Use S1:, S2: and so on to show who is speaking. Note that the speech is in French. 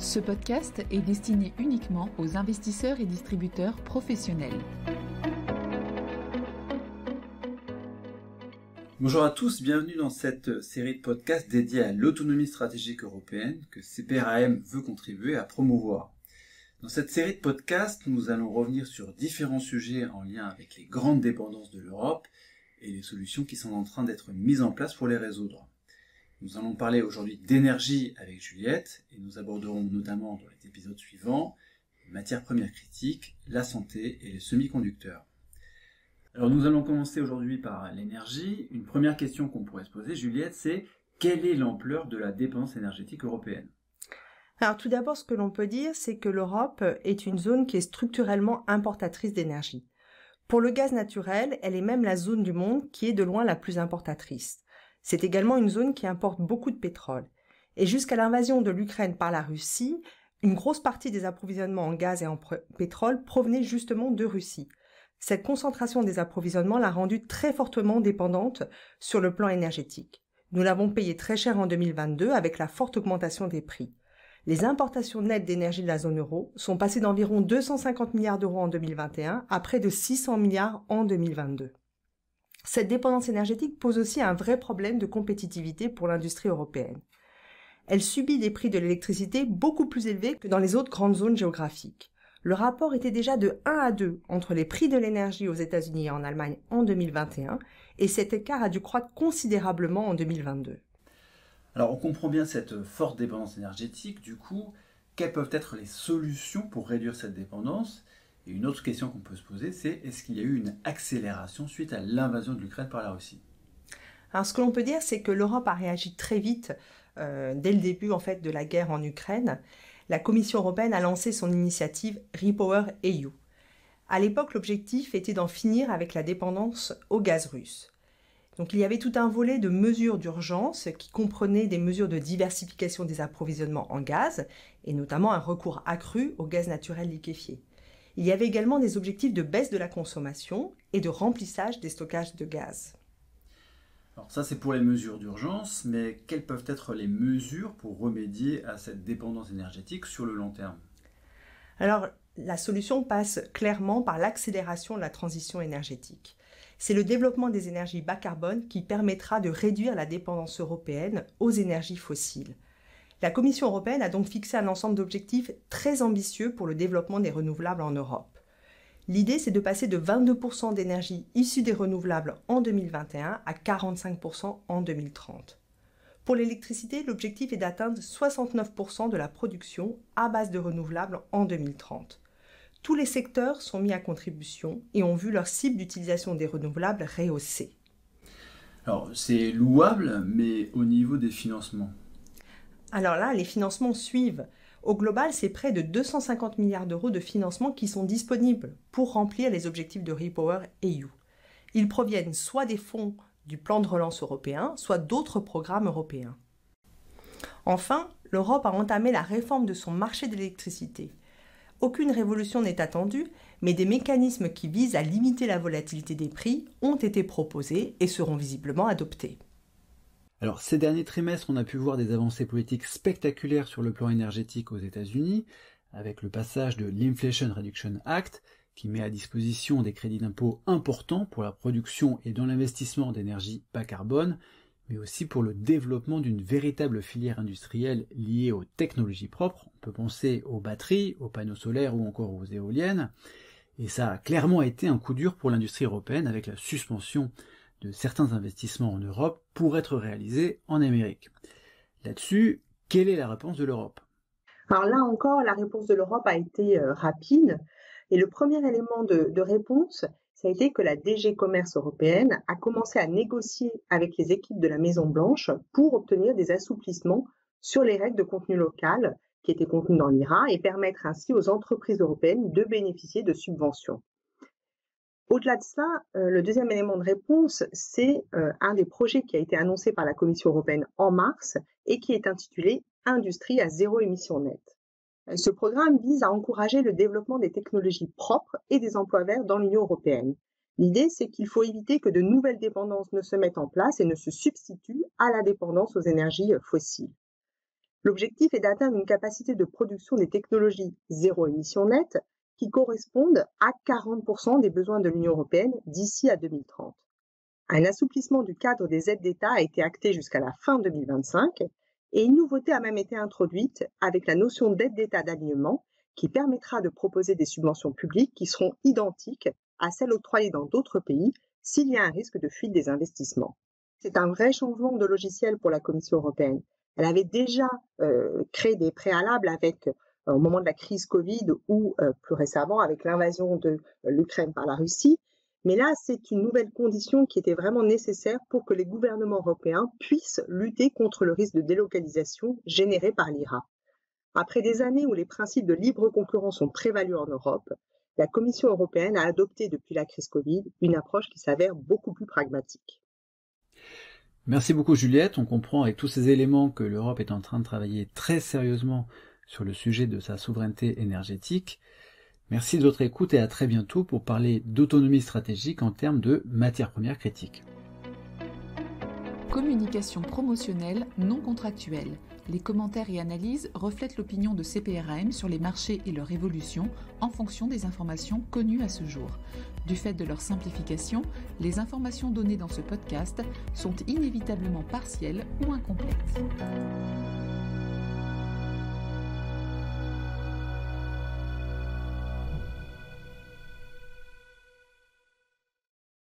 S1: Ce podcast est destiné uniquement aux investisseurs et distributeurs professionnels.
S2: Bonjour à tous, bienvenue dans cette série de podcasts dédiée à l'autonomie stratégique européenne que CPRAM veut contribuer à promouvoir. Dans cette série de podcasts, nous allons revenir sur différents sujets en lien avec les grandes dépendances de l'Europe et les solutions qui sont en train d'être mises en place pour les résoudre. Nous allons parler aujourd'hui d'énergie avec Juliette et nous aborderons notamment dans les épisodes suivants les matières premières critiques, la santé et les semi-conducteurs. Alors nous allons commencer aujourd'hui par l'énergie. Une première question qu'on pourrait se poser, Juliette, c'est quelle est l'ampleur de la dépendance énergétique européenne ?
S3: Alors tout d'abord, ce que l'on peut dire, c'est que l'Europe est une zone qui est structurellement importatrice d'énergie. Pour le gaz naturel, elle est même la zone du monde qui est de loin la plus importatrice. C'est également une zone qui importe beaucoup de pétrole. Et jusqu'à l'invasion de l'Ukraine par la Russie, une grosse partie des approvisionnements en gaz et en pétrole provenaient justement de Russie. Cette concentration des approvisionnements l'a rendue très fortement dépendante sur le plan énergétique. Nous l'avons payé très cher en 2022 avec la forte augmentation des prix. Les importations nettes d'énergie de la zone euro sont passées d'environ 250 milliards d'euros en 2021 à près de 600 milliards en 2022. Cette dépendance énergétique pose aussi un vrai problème de compétitivité pour l'industrie européenne. Elle subit des prix de l'électricité beaucoup plus élevés que dans les autres grandes zones géographiques. Le rapport était déjà de 1 à 2 entre les prix de l'énergie aux États-Unis et en Allemagne en 2021 et cet écart a dû croître considérablement en 2022.
S2: Alors on comprend bien cette forte dépendance énergétique, du coup, quelles peuvent être les solutions pour réduire cette dépendance ? Et une autre question qu'on peut se poser, c'est est-ce qu'il y a eu une accélération suite à l'invasion de l'Ukraine par la Russie ?
S3: Alors ce que l'on peut dire, c'est que l'Europe a réagi très vite dès le début de la guerre en Ukraine. La Commission européenne a lancé son initiative REPowerEU. À l'époque, l'objectif était d'en finir avec la dépendance au gaz russe. Donc il y avait tout un volet de mesures d'urgence qui comprenait des mesures de diversification des approvisionnements en gaz et notamment un recours accru au gaz naturel liquéfié. Il y avait également des objectifs de baisse de la consommation et de remplissage des stockages de gaz.
S2: Alors ça c'est pour les mesures d'urgence, mais quelles peuvent être les mesures pour remédier à cette dépendance énergétique sur le long terme ?
S3: Alors la solution passe clairement par l'accélération de la transition énergétique. C'est le développement des énergies bas carbone qui permettra de réduire la dépendance européenne aux énergies fossiles. La Commission européenne a donc fixé un ensemble d'objectifs très ambitieux pour le développement des renouvelables en Europe. L'idée, c'est de passer de 22% d'énergie issue des renouvelables en 2021 à 45% en 2030. Pour l'électricité, l'objectif est d'atteindre 69% de la production à base de renouvelables en 2030. Tous les secteurs sont mis à contribution et ont vu leur cible d'utilisation des renouvelables rehaussée.
S2: Alors c'est louable, mais au niveau des financements ?
S3: Alors là, les financements suivent. Au global, c'est près de 250 milliards d'euros de financement qui sont disponibles pour remplir les objectifs de REPowerEU. Ils proviennent soit des fonds du plan de relance européen, soit d'autres programmes européens. Enfin, l'Europe a entamé la réforme de son marché de l'électricité. Aucune révolution n'est attendue, mais des mécanismes qui visent à limiter la volatilité des prix ont été proposés et seront visiblement adoptés.
S2: Alors ces derniers trimestres, on a pu voir des avancées politiques spectaculaires sur le plan énergétique aux États-Unis, avec le passage de l'Inflation Reduction Act, qui met à disposition des crédits d'impôt importants pour la production et dans l'investissement d'énergie bas carbone, mais aussi pour le développement d'une véritable filière industrielle liée aux technologies propres. On peut penser aux batteries, aux panneaux solaires ou encore aux éoliennes. Et ça a clairement été un coup dur pour l'industrie européenne avec la suspension de certains investissements en Europe pour être réalisés en Amérique. Là-dessus, quelle est la réponse de l'Europe ?
S3: Alors là encore, la réponse de l'Europe a été rapide. Et le premier élément de réponse, ça a été que la DG Commerce européenne a commencé à négocier avec les équipes de la Maison-Blanche pour obtenir des assouplissements sur les règles de contenu local qui étaient contenues dans l'IRA et permettre ainsi aux entreprises européennes de bénéficier de subventions. Au-delà de ça, le deuxième élément de réponse, c'est un des projets qui a été annoncé par la Commission européenne en mars et qui est intitulé « Industrie à zéro émission nette ». Ce programme vise à encourager le développement des technologies propres et des emplois verts dans l'Union européenne. L'idée, c'est qu'il faut éviter que de nouvelles dépendances ne se mettent en place et ne se substituent à la dépendance aux énergies fossiles. L'objectif est d'atteindre une capacité de production des technologies zéro émission nette qui correspondent à 40% des besoins de l'Union européenne d'ici à 2030. Un assouplissement du cadre des aides d'État a été acté jusqu'à la fin 2025 et une nouveauté a même été introduite avec la notion d'aide d'État d'alignement qui permettra de proposer des subventions publiques qui seront identiques à celles octroyées dans d'autres pays s'il y a un risque de fuite des investissements. C'est un vrai changement de logiciel pour la Commission européenne. Elle avait déjà créé des préalables au moment de la crise Covid ou plus récemment avec l'invasion de l'Ukraine par la Russie. Mais là, c'est une nouvelle condition qui était vraiment nécessaire pour que les gouvernements européens puissent lutter contre le risque de délocalisation généré par l'IRA. Après des années où les principes de libre concurrence ont prévalu en Europe, la Commission européenne a adopté depuis la crise Covid une approche qui s'avère beaucoup plus pragmatique.
S2: Merci beaucoup Juliette, on comprend avec tous ces éléments que l'Europe est en train de travailler très sérieusement sur le sujet de sa souveraineté énergétique. Merci de votre écoute et à très bientôt pour parler d'autonomie stratégique en termes de matières premières critiques.
S1: Communication promotionnelle non contractuelle. Les commentaires et analyses reflètent l'opinion de CPRAM sur les marchés et leur évolution en fonction des informations connues à ce jour. Du fait de leur simplification, les informations données dans ce podcast sont inévitablement partielles ou incomplètes.